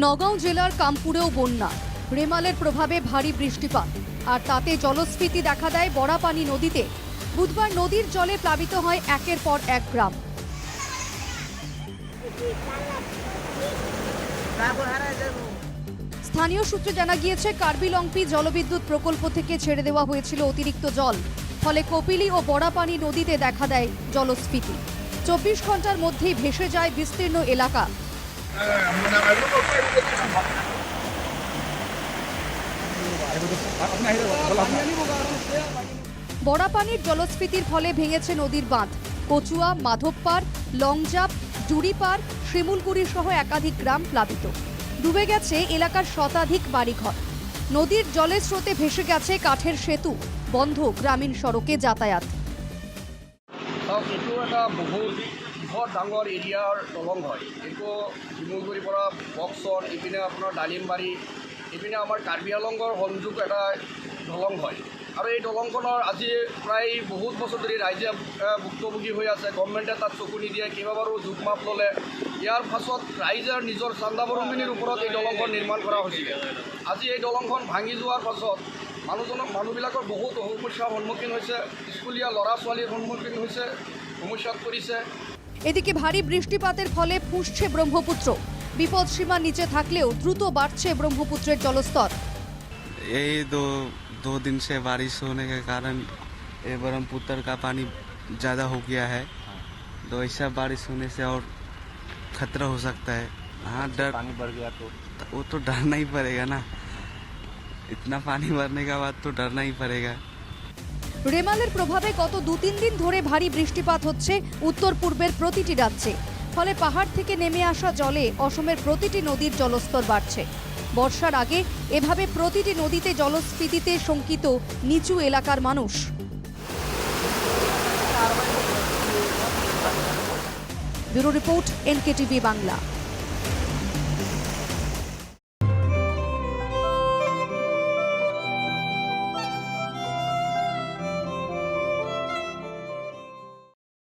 নগাঁও জেলার কামপুরেও বন্যা, রেমালের প্রভাবে ভারী বৃষ্টিপাত আর তাতে জলস্ফীতি দেখা দেয় বড়াপানি নদীতে। বুধবার নদীর জলে প্লাবিত হয় একের পর এক গ্রাম। স্থানীয় সূত্রে জানা গিয়েছে, কার্বি-লংপি জলবিদ্যুৎ প্রকল্প থেকে ছেড়ে দেওয়া হয়েছিল অতিরিক্ত জল, ফলে কপিলী ও বড়াপানি নদীতে দেখা দেয় জলস্ফীতি। 24 ঘন্টার মধ্যেই ভেসে যায় বিস্তীর্ণ এলাকা। বড়াপানির জলস্ফীতির ফলে ভেঙেছে নদীর বাঁধ। কচুয়া, মাধবপাড়, লংজাপ, জুড়িপাড়, শিমুলগুড়ি সহ একাধিক গ্রাম প্লাবিত। ডুবে গেছে এলাকার শতাধিক বাড়িঘর। নদীর জলের স্রোতে ভেসে গেছে কাঠের সেতু, বন্ধ গ্রামীণ সড়কে যাতায়াত। এইটো এটা বহুত বৃহৎ ডাঙৰ এৰিয়াৰ দলং হয়। এইটো শিমুলগুৰিৰ পৰা বক্সৰ, ইপিনে আপোনাৰ ডালিমবাৰী, ইপিনে আমাৰ কাৰ্বি আংলঙৰ সংযোগ এটা দলং হয়। আৰু এই দলংখনৰ আজি প্ৰায় বহুত বছৰ ধৰি ৰাইজে ভুক্তভোগী হৈ আছে। গভৰ্ণমেণ্টে তাত চকু নিদিয়ে, কেইবাবাৰো জোখ মাপ ল'লে। ইয়াৰ পাছত ৰাইজৰ নিজৰ চান্দা বৰঙণিৰ ওপৰত এই দলংখন নিৰ্মাণ কৰা হৈছিলে। আজি এই দলংখন ভাঙি যোৱাৰ পাছত মানুহবিলাকৰ বহুত সমস্যাৰ সন্মুখীন হৈছে। স্কুলীয়া ল'ৰা ছোৱালীৰ সন্মুখীন হৈছে, সমস্যাত পৰিছে। এদিকে ভারী বৃষ্টিপাতের ফলে ফুঁসছে ব্রহ্মপুত্র। বিপদ সীমার নিচে থাকলেও দ্রুত বাড়ছে ব্রহ্মপুত্রের জলস্তর। यही दो दिन से बारिश होने के कारण ये ब्रह्मपुत्र का पानी ज़्यादा हो गया है, तो ऐसा बारिश होने से और खतरा हो सकता है। हाँ, डर पानी बढ़ गया तो वो तो डरना ही पड़ेगा ना, इतना पानी भरने के बाद तो डरना ही पड़ेगा। রেমালের প্রভাবে গত 2-3 দিন ধরে ভারী বৃষ্টিপাত হচ্ছে উত্তর পূর্বের প্রতিটি রাজ্যে। ফলে পাহাড় থেকে নেমে আসা জলে অসমের প্রতিটি নদীর জলস্তর বাড়ছে। বর্ষার আগে এভাবে প্রতিটি নদীতে জলস্ফীতিতে শঙ্কিত নিচু এলাকার মানুষ। Bureau report, NKTV Bangla.